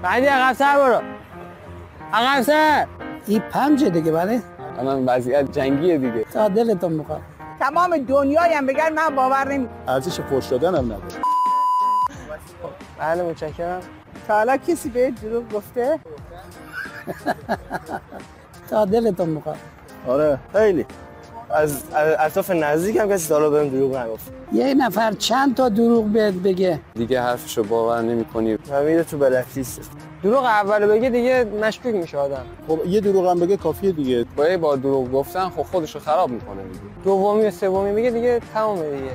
بعدی عقب‌تر برو. عقب‌تر. این پنجه دیگه بله. الان وضعیت جنگیه دیگه. تا دلتون میخواد. تمام دنیایم بگن من باور نمیکنم. ارزش فحش دادن هم نداره. بله متشکرم. تا حالا کسی به دروغ گفته؟ تا دلتون میخواد. آره خیلی. از اطراف نزدیک هم کسی تا حالا بهم دروغ نگفت. یه نفر چند تا دروغ بهت بگه دیگه حرفشو باور نمی‌کنی. همین تو بلکلیست. دروغ اول بگه دیگه مشکوک میشه آدم. خب یه دروغ هم بگه کافیه دیگه. با دروغ گفتن خب خودشو خراب میکنه دیگه. دومی و سومی بگه دیگه تمامه دیگه.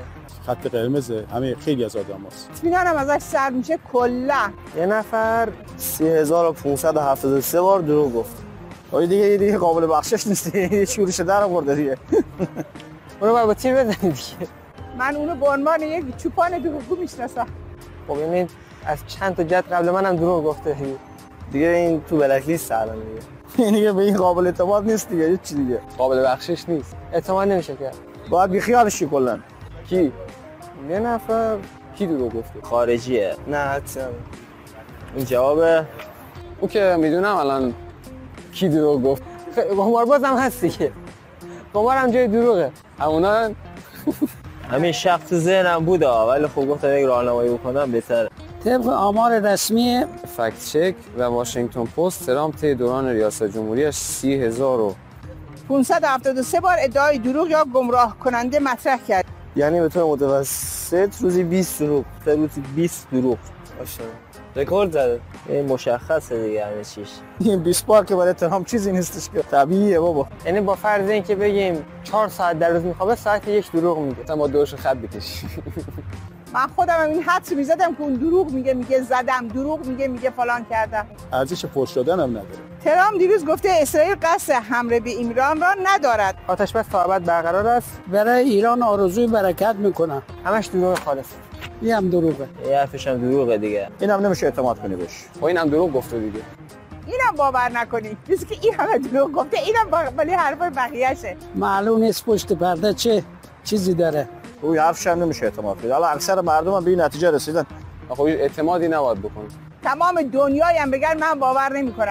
خط قرمزه همه خیلی از آدماست. اطمینانم ازش سر میشه کلا. یه نفر 3573 بار دروغ گفت. ولی دیگه قابل بخشش نیست. یه شورش در آورده دیگه. اونو باید با تیر بزنی دیگه. من اونو به عنوان یک چوپان دروغگو میشناسم. خب این از چند تا جد قبل منم دروغ گفته دیگه این تو بلکلیست الان دیگه. این دیگه به این قابل اعتماد نیست دیگه. هیچ چیز دیگه قابل بخشش نیست. اعتماد نمیشه کرد. باید بیخیالش شی کلا. کی؟ یه نفر کی دروغ گفته؟ خارجیه. نه حتما. این جوابه. او که میدونم الان کی دروغ گفت. قمارباز هم هست دیگه. قمار هم جای دروغه. همونا همین شخص تو ذهنم بود ولی خب گفتم یک راهنمایی بکنم بهتره. طبق آمار رسمی فکت چک و واشنگتن پست ترامپ طی دوران ریاست جمهوریش 573 بار ادعای دروغ یا گمراه کننده مطرح کرد. یعنی به طور متوسط روزی 20 دروغ. روزی 20 دروغ. ماشاءالله. رکورد زده. این مشخصه دیگه همه چیش. این 20 بار که برای ترامپ چیزی نیستش که طبیعیه بابا. یعنی با فرض اینکه بگیم 4 ساعت در روز میخوابه ساعت یک دروغ میگه. مثلا با دوش خط بکشی. من خودم این حدس میزدم که اون دروغ میگه زدم، دروغ میگه فلان کردم. ارزش فحش دادن هم نداره. ترامپ دیروز گفته اسرائیل قصد حمله به ایران را ندارد. آتش بس تا ابد برقرار است. برای ایران آرزوی برکت میکنه. همش دروغ خالص. این هم دروغه. یه حرفش هم دروغه دیگه. اینم نمیشه اعتماد کنی بهش. خب اینم دروغ گفته دیگه. اینم باور نکنی. مثل که این همه دروغ گفته اینم ولی حرفای بقیه‌شه. معلوم نیست پشت پرده چه چیزی داره. روی حرفش هم نمیشه اعتماد کنی. حالا اکثر مردم هم به این نتیجه رسیدن. خب اعتمادی نباید بکنی. تمام دنیایم بگن من باور نمیکنم.